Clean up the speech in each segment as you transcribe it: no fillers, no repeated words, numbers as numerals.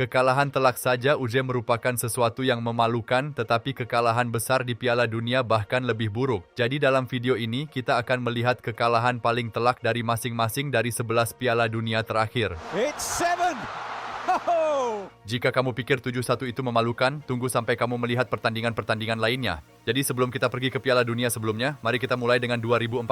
Kekalahan telak saja merupakan sesuatu yang memalukan, tetapi kekalahan besar di Piala Dunia bahkan lebih buruk. Jadi dalam video ini kita akan melihat kekalahan paling telak dari masing-masing dari 11 Piala Dunia terakhir. It's 7. Jika kamu pikir 7-1 itu memalukan, tunggu sampai kamu melihat pertandingan-pertandingan lainnya. Jadi sebelum kita pergi ke Piala Dunia sebelumnya, mari kita mulai dengan 2014.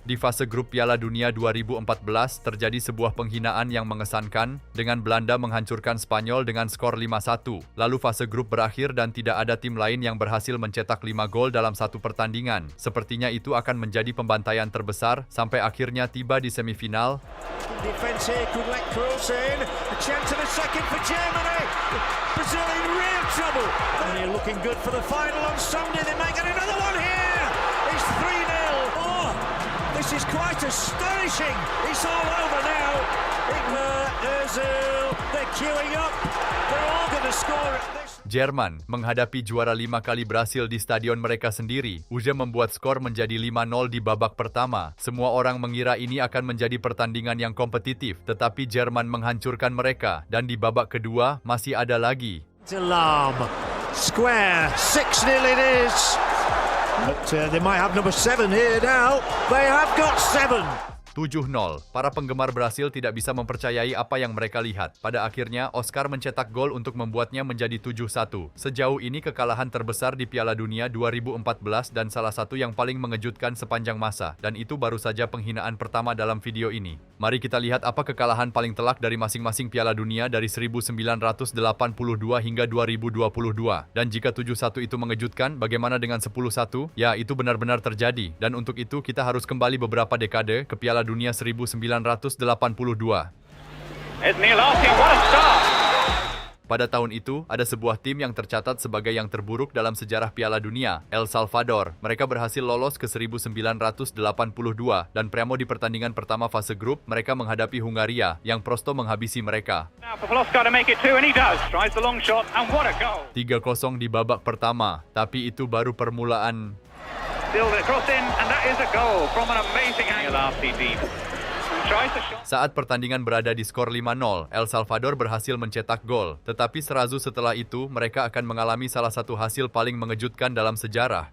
Di fase grup Piala Dunia 2014, terjadi sebuah penghinaan yang mengesankan, dengan Belanda menghancurkan Spanyol dengan skor 5-1. Lalu fase grup berakhir dan tidak ada tim lain yang berhasil mencetak 5 gol dalam satu pertandingan. Sepertinya itu akan menjadi pembantaian terbesar, sampai akhirnya tiba di semifinal. This is quite astonishing. It's all over now. Ingmar, Özil, they're queuing up. They're all going to score at this. Jerman menghadapi juara 5 kali Brasil di stadion mereka sendiri. Uja membuat skor menjadi 5-0 di babak pertama. Semua orang mengira ini akan menjadi pertandingan yang kompetitif, tetapi Jerman menghancurkan mereka. Dan di babak kedua masih ada lagi. Alarm. Square. 6-0 it is. But they might have number 7 here now. They have got 7. 7-0. Para penggemar Brasil tidak bisa mempercayai apa yang mereka lihat. Pada akhirnya, Oscar mencetak gol untuk membuatnya menjadi 7-1. Sejauh ini kekalahan terbesar di Piala Dunia 2014 dan salah satu yang paling mengejutkan sepanjang masa. Dan itu baru saja penghinaan pertama dalam video ini. Mari kita lihat apa kekalahan paling telak dari masing-masing Piala Dunia dari 1982 hingga 2022. Dan jika 7-1 itu mengejutkan, bagaimana dengan 10-1? Ya, itu benar-benar terjadi. Dan untuk itu kita harus kembali beberapa dekade ke Piala Dunia 1982. Pada tahun itu, ada sebuah tim yang tercatat sebagai yang terburuk dalam sejarah Piala Dunia, El Salvador. Mereka berhasil lolos ke 1982 dan premo di pertandingan pertama fase grup, mereka menghadapi Hungaria, yang prosto menghabisi mereka. 3-0 di babak pertama, tapi itu baru permulaan. Saat pertandingan berada di skor 5-0, El Salvador berhasil mencetak gol. Tetapi serazu setelah itu, mereka akan mengalami salah satu hasil paling mengejutkan dalam sejarah.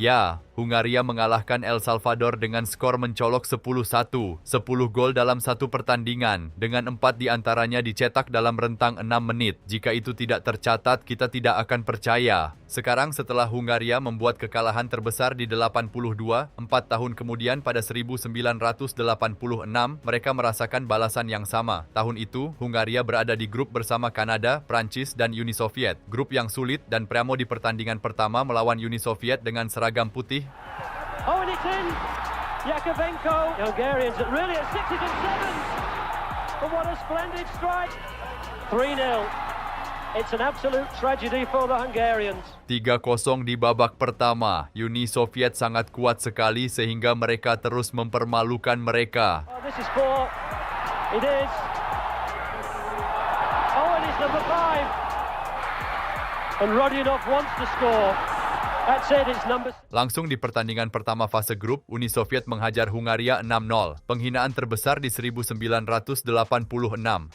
Ya, Hungaria mengalahkan El Salvador dengan skor mencolok 10-1. 10 gol dalam satu pertandingan, dengan 4 diantaranya dicetak dalam rentang 6 menit. Jika itu tidak tercatat, kita tidak akan percaya. Sekarang setelah Hungaria membuat kekalahan terbesar di 82, 4 tahun kemudian pada 1986, mereka merasakan balasan yang sama. Tahun itu, Hungaria berada di grup bersama Kanada, Prancis, dan Uni Soviet. Grup yang sulit dan premo di pertandingan pertama melawan Uni Soviet dengan seragam putih. Oh, and it's in! Yakovenko. The Hungarians are really at 6 and 7. But what a splendid strike. 3-0. It's an absolute tragedy for the Hungarians. 3-0 di babak pertama. Uni Soviet sangat kuat sekali sehingga mereka terus mempermalukan mereka. Oh, this is 4. It is. Oh, and it's number 5. And Rodionov wants to score. That's it, it's number... Langsung di pertandingan pertama fase grup, Uni Soviet menghajar Hungaria 6-0. Penghinaan terbesar di 1986.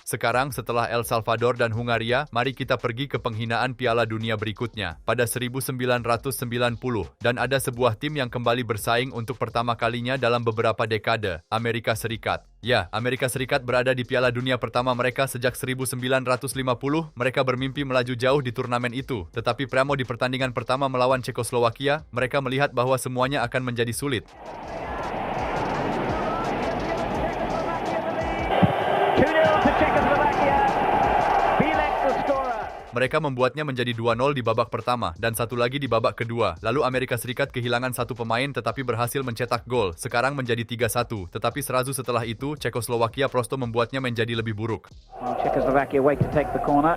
Sekarang setelah El Salvador dan Hungaria, mari kita pergi ke penghinaan Piala Dunia berikutnya. Pada 1990, dan ada sebuah tim yang kembali bersaing untuk pertama kalinya dalam beberapa dekade, Amerika Serikat. Ya, Amerika Serikat berada di Piala Dunia pertama mereka sejak 1950. Mereka bermimpi melaju jauh di turnamen itu. Tetapi premo di pertandingan pertama melawan Cekoslowakia, mereka melihat bahwa semuanya akan menjadi sulit. Mereka membuatnya menjadi 2-0 di babak pertama dan satu lagi di babak kedua. Lalu Amerika Serikat kehilangan satu pemain tetapi berhasil mencetak gol. Sekarang menjadi 3-1. Tetapi serazu setelah itu, Cekoslowakia prosto membuatnya menjadi lebih buruk. Czechoslovakia wait to take the corner.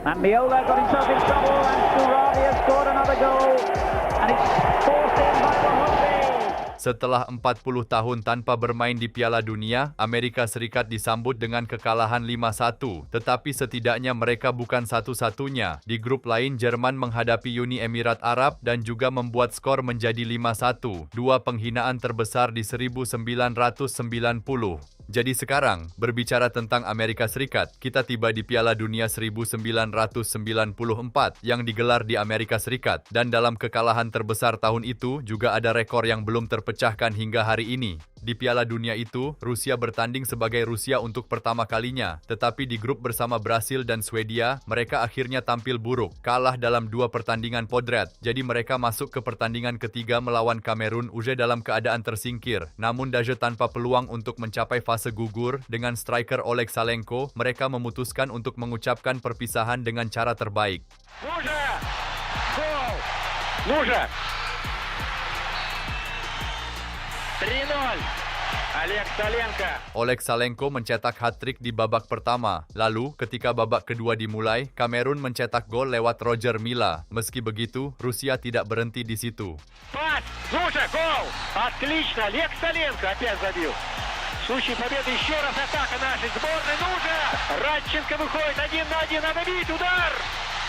And Miola got himself in trouble and Suravia scored another goal. And it's forced in by Wahombi. Setelah 40 tahun tanpa bermain di Piala Dunia, Amerika Serikat disambut dengan kekalahan 5-1. Tetapi setidaknya mereka bukan satu-satunya. Di grup lain, Jerman menghadapi Uni Emirat Arab dan juga membuat skor menjadi 5-1. Dua penghinaan terbesar di 1990. Jadi sekarang, berbicara tentang Amerika Serikat, kita tiba di Piala Dunia 1994 yang digelar di Amerika Serikat. Dan dalam kekalahan terbesar tahun itu, juga ada rekor yang belum terpecahkan hingga hari ini. Di Piala Dunia itu, Rusia bertanding sebagai Rusia untuk pertama kalinya. Tetapi di grup bersama Brasil dan Swedia, mereka akhirnya tampil buruk. Kalah dalam 2 pertandingan podret. Jadi mereka masuk ke pertandingan ketiga melawan Kamerun usai dalam keadaan tersingkir. Namun Daje tanpa peluang untuk mencapai fase gugur, dengan striker Oleg Salenko, mereka memutuskan untuk mengucapkan perpisahan dengan cara terbaik. Gol! 3-0. Oleg Salenko. Oleg Salenko mencetak hat-trick di babak pertama. Lalu, ketika babak kedua dimulai, Kamerun mencetak gol lewat Roger Milla. Meski begitu, Rusia tidak berhenti di situ. Пас! Нужа! Гол! Отлично! Олег Salenko опять забил. В случае победы еще раз атака нашей сборной. Нужа! Радченко выходит 1-1. Надо бить! Удар!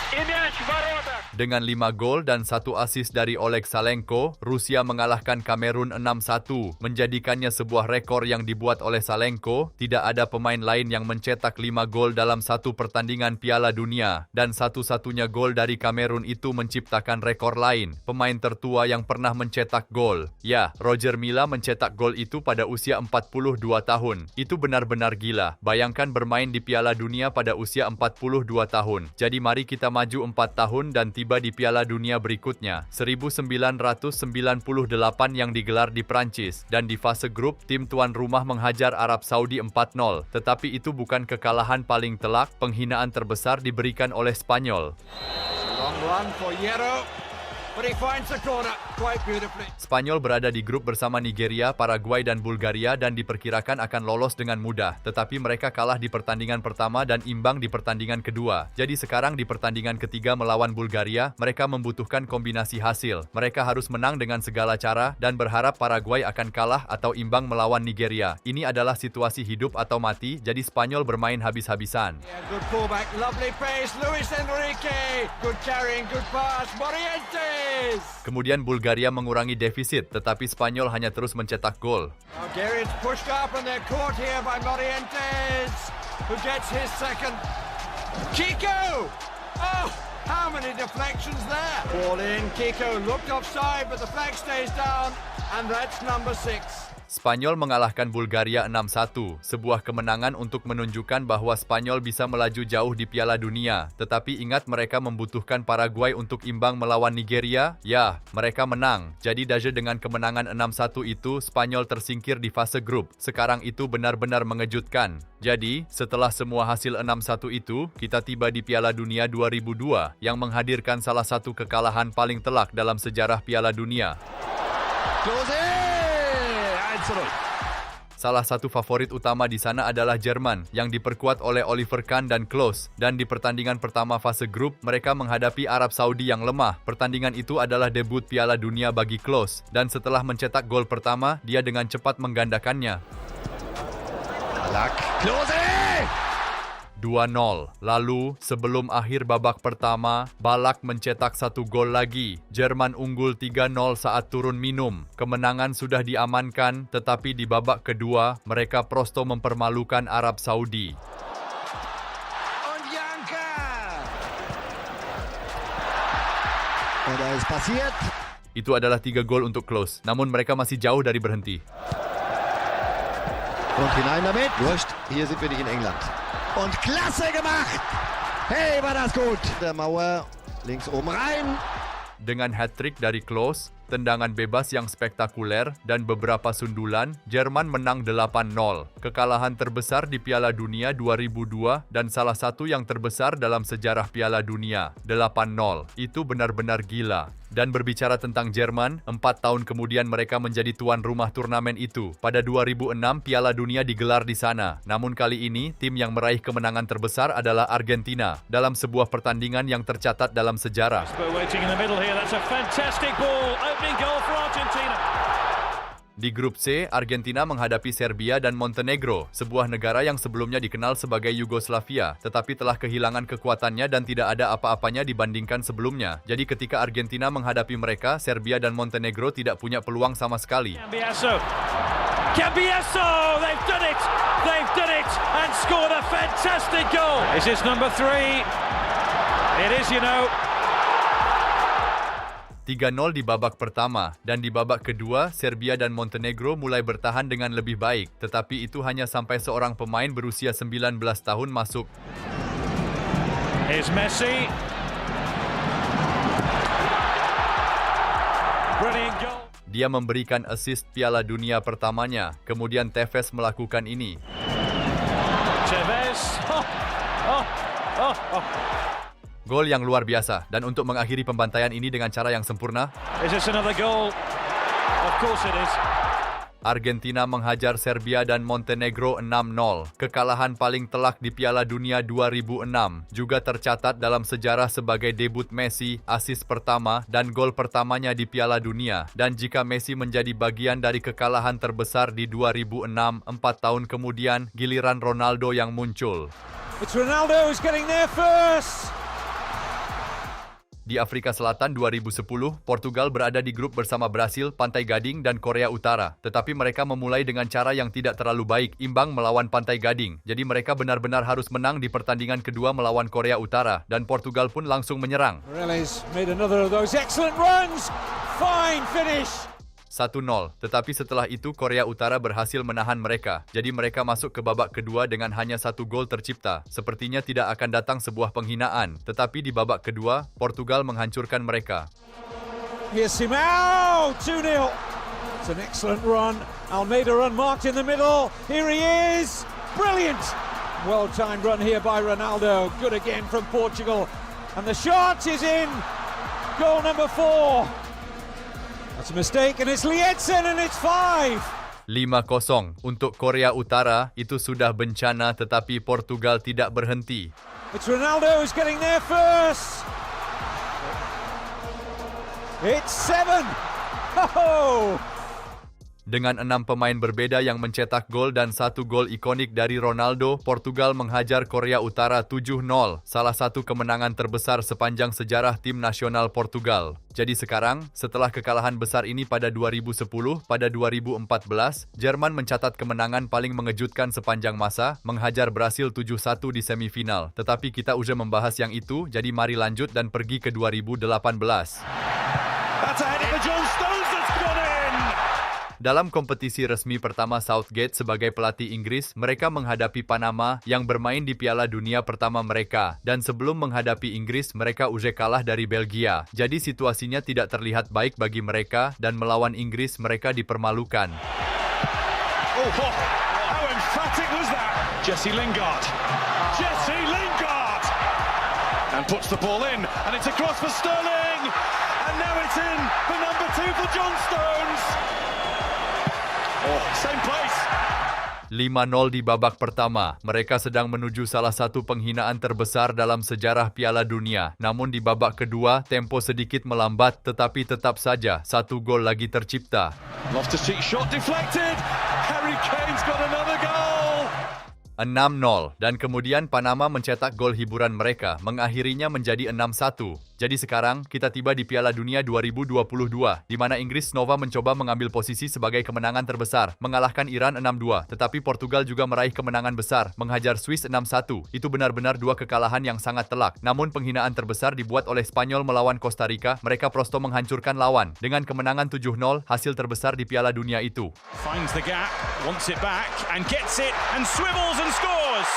И мяч в воротах. Dengan 5 gol dan 1 assist dari Oleg Salenko, Rusia mengalahkan Kamerun 6-1, menjadikannya sebuah rekor yang dibuat oleh Salenko. Tidak ada pemain lain yang mencetak 5 gol dalam satu pertandingan Piala Dunia, dan satu-satunya gol dari Kamerun itu menciptakan rekor lain, pemain tertua yang pernah mencetak gol. Ya, Roger Milla mencetak gol itu pada usia 42 tahun. Itu benar-benar gila. Bayangkan bermain di Piala Dunia pada usia 42 tahun. Jadi mari kita maju 4 tahun dan tiba di Piala Dunia berikutnya, 1998 yang digelar di Prancis. Dan di fase grup, tim tuan rumah menghajar Arab Saudi 4-0. Tetapi itu bukan kekalahan paling telak, penghinaan terbesar diberikan oleh Spanyol. Long run for Hierro, but he finds the corner quite beautifully. Spanyol berada di grup bersama Nigeria, Paraguay dan Bulgaria dan diperkirakan akan lolos dengan mudah. Tetapi mereka kalah di pertandingan pertama dan imbang di pertandingan kedua. Jadi sekarang di pertandingan ketiga melawan Bulgaria, mereka membutuhkan kombinasi hasil. Mereka harus menang dengan segala cara dan berharap Paraguay akan kalah atau imbang melawan Nigeria. Ini adalah situasi hidup atau mati, jadi Spanyol bermain habis-habisan. Yeah, good pullback, lovely pace, Luis Enrique. Good carrying, good pass, Morientes. Kemudian Bulgaria mengurangi defisit, tetapi Spanyol hanya terus mencetak gol. Bulgarians pushed up and they're caught here by Morientes, who gets his second. Kiko! Oh, how many deflections there? Ball in, Kiko looked offside, but the flag stays down, and that's number 6. Spanyol mengalahkan Bulgaria 6-1, sebuah kemenangan untuk menunjukkan bahwa Spanyol bisa melaju jauh di Piala Dunia. Tetapi ingat, mereka membutuhkan Paraguay untuk imbang melawan Nigeria. Ya, mereka menang. Jadi Daje dengan kemenangan 6-1 itu, Spanyol tersingkir di fase grup. Sekarang itu benar-benar mengejutkan. Jadi, setelah semua hasil 6-1 itu, kita tiba di Piala Dunia 2002 yang menghadirkan salah satu kekalahan paling telak dalam sejarah Piala Dunia. Salah satu favorit utama di sana adalah Jerman, yang diperkuat oleh Oliver Kahn dan Klose. Dan di pertandingan pertama fase grup, mereka menghadapi Arab Saudi yang lemah. Pertandingan itu adalah debut Piala Dunia bagi Klose. Dan setelah mencetak gol pertama, dia dengan cepat menggandakannya. Klose! 2-0. Lalu, sebelum akhir babak pertama, Ballack mencetak 1 gol lagi. Jerman unggul 3-0 saat turun minum. Kemenangan sudah diamankan, tetapi di babak kedua, mereka prosto mempermalukan Arab Saudi. Und Janka! Und da ist passiert. Itu adalah 3 gol untuk Klose, namun mereka masih jauh dari berhenti. Und hinein damit. Wurscht, hier sind wir nicht in England. Und klasse gemacht! Hey, war das gut! Der Mauer links oben rein. Dengan hat-trick dari Klose, tendangan bebas yang spektakuler, dan beberapa sundulan, Jerman menang 8-0. Kekalahan terbesar di Piala Dunia 2002 dan salah satu yang terbesar dalam sejarah Piala Dunia, 8-0. Itu benar-benar gila. Dan berbicara tentang Jerman, 4 tahun kemudian mereka menjadi tuan rumah turnamen itu. Pada 2006, Piala Dunia digelar di sana. Namun kali ini, tim yang meraih kemenangan terbesar adalah Argentina, dalam sebuah pertandingan yang tercatat dalam sejarah. Di grup C, Argentina menghadapi Serbia dan Montenegro, sebuah negara yang sebelumnya dikenal sebagai Yugoslavia, tetapi telah kehilangan kekuatannya dan tidak ada apa-apanya dibandingkan sebelumnya. Jadi ketika Argentina menghadapi mereka, Serbia dan Montenegro tidak punya peluang sama sekali. Cambiaso! They've done it! They've done it! And scored a fantastic goal! Is this number 3? It is, you know. 3-0 di babak pertama, dan di babak kedua, Serbia dan Montenegro mulai bertahan dengan lebih baik, tetapi itu hanya sampai seorang pemain berusia 19 tahun masuk. Here's Messi. Brilliant goal. Dia memberikan assist Piala Dunia pertamanya, kemudian Tevez melakukan ini. Tevez. Gol yang luar biasa, dan untuk mengakhiri pembantaian ini dengan cara yang sempurna, Is this another goal? Of course it is. Argentina menghajar Serbia dan Montenegro 6-0. Kekalahan paling telak di Piala Dunia 2006 juga tercatat dalam sejarah sebagai debut Messi, assist pertama dan gol pertamanya di Piala Dunia. Dan jika Messi menjadi bagian dari kekalahan terbesar di 2006, 4 tahun kemudian giliran Ronaldo yang muncul. It's Ronaldo who's getting there first. Di Afrika Selatan 2010, Portugal berada di grup bersama Brasil, Pantai Gading, dan Korea Utara. Tetapi mereka memulai dengan cara yang tidak terlalu baik, imbang melawan Pantai Gading. Jadi mereka benar-benar harus menang di pertandingan kedua melawan Korea Utara, dan Portugal pun langsung menyerang. Morales made another of those excellent runs. Fine finish. 1-0, tetapi setelah itu Korea Utara berhasil menahan mereka. Jadi mereka masuk ke babak kedua dengan hanya 1 gol tercipta. Sepertinya tidak akan datang sebuah penghinaan, tetapi di babak kedua, Portugal menghancurkan mereka. Here's Simão, 2-0. It's an excellent run. Almeida unmarked in the middle. Here he is. Brilliant. Well-timed run here by Ronaldo. Good again from Portugal. And the shot is in. Goal number 4. That's a mistake, and it's Lietzen, and it's 5. 5-0 untuk Korea Utara, itu sudah bencana, tetapi Portugal tidak berhenti. It's Ronaldo who's getting there first. It's 7. Oh! Dengan 6 pemain berbeda yang mencetak gol dan 1 gol ikonik dari Ronaldo, Portugal menghajar Korea Utara 7-0, salah satu kemenangan terbesar sepanjang sejarah tim nasional Portugal. Jadi sekarang, setelah kekalahan besar ini pada 2010, pada 2014, Jerman mencatat kemenangan paling mengejutkan sepanjang masa, menghajar Brasil 7-1 di semifinal. Tetapi kita udah membahas yang itu, jadi mari lanjut dan pergi ke 2018. That's a header for John Stones that's gone in. Dalam kompetisi resmi pertama Southgate sebagai pelatih Inggris, mereka menghadapi Panama yang bermain di Piala Dunia pertama mereka. Dan sebelum menghadapi Inggris, mereka udah kalah dari Belgia. Jadi situasinya tidak terlihat baik bagi mereka dan melawan Inggris mereka dipermalukan. Oh, how emphatic was that? Jesse Lingard. Jesse Lingard! And puts the ball in, and it's across for Sterling. And now it's in for number 2 for John Stones. Oh, same place. 5-0 di babak pertama. Mereka sedang menuju salah satu penghinaan terbesar dalam sejarah Piala Dunia. Namun di babak kedua, tempo sedikit melambat, tetapi tetap saja 1 gol lagi tercipta. Loftus-Cheek shot deflected. Harry Kane's got another goal. 6-0, dan kemudian Panama mencetak gol hiburan mereka, mengakhirinya menjadi 6-1. Jadi sekarang, kita tiba di Piala Dunia 2022, di mana Inggris Nova mencoba mengambil posisi sebagai kemenangan terbesar, mengalahkan Iran 6-2, tetapi Portugal juga meraih kemenangan besar, menghajar Swiss 6-1. Itu benar-benar 2 kekalahan yang sangat telak. Namun penghinaan terbesar dibuat oleh Spanyol melawan Costa Rica, mereka prosto menghancurkan lawan. Dengan kemenangan 7-0, hasil terbesar di Piala Dunia itu. Finds the gap, wants it back, and gets it, and swivels and scores!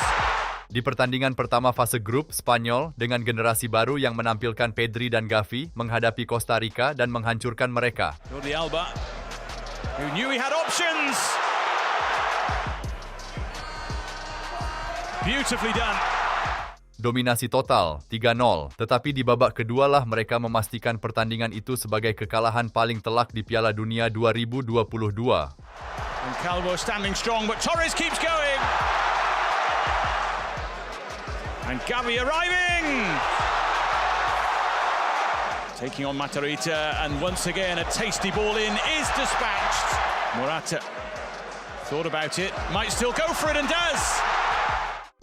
Di pertandingan pertama fase grup, Spanyol dengan generasi baru yang menampilkan Pedri dan Gavi menghadapi Costa Rica dan menghancurkan mereka. Jordi Alba, who knew he had options. Beautifully done. Dominasi total, 3-0. Tetapi di babak kedua lah mereka memastikan pertandingan itu sebagai kekalahan paling telak di Piala Dunia 2022. And Calvo standing strong, but Torres keeps going. And Gavi arriving! Taking on Matarrita, and once again a tasty ball in is dispatched. Morata thought about it, might still go for it and does.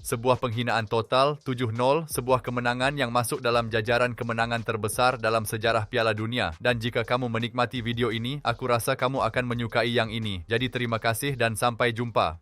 Sebuah penghinaan total, 7-0, sebuah kemenangan yang masuk dalam jajaran kemenangan terbesar dalam sejarah Piala Dunia. Dan jika kamu menikmati video ini, aku rasa kamu akan menyukai yang ini. Jadi terima kasih dan sampai jumpa.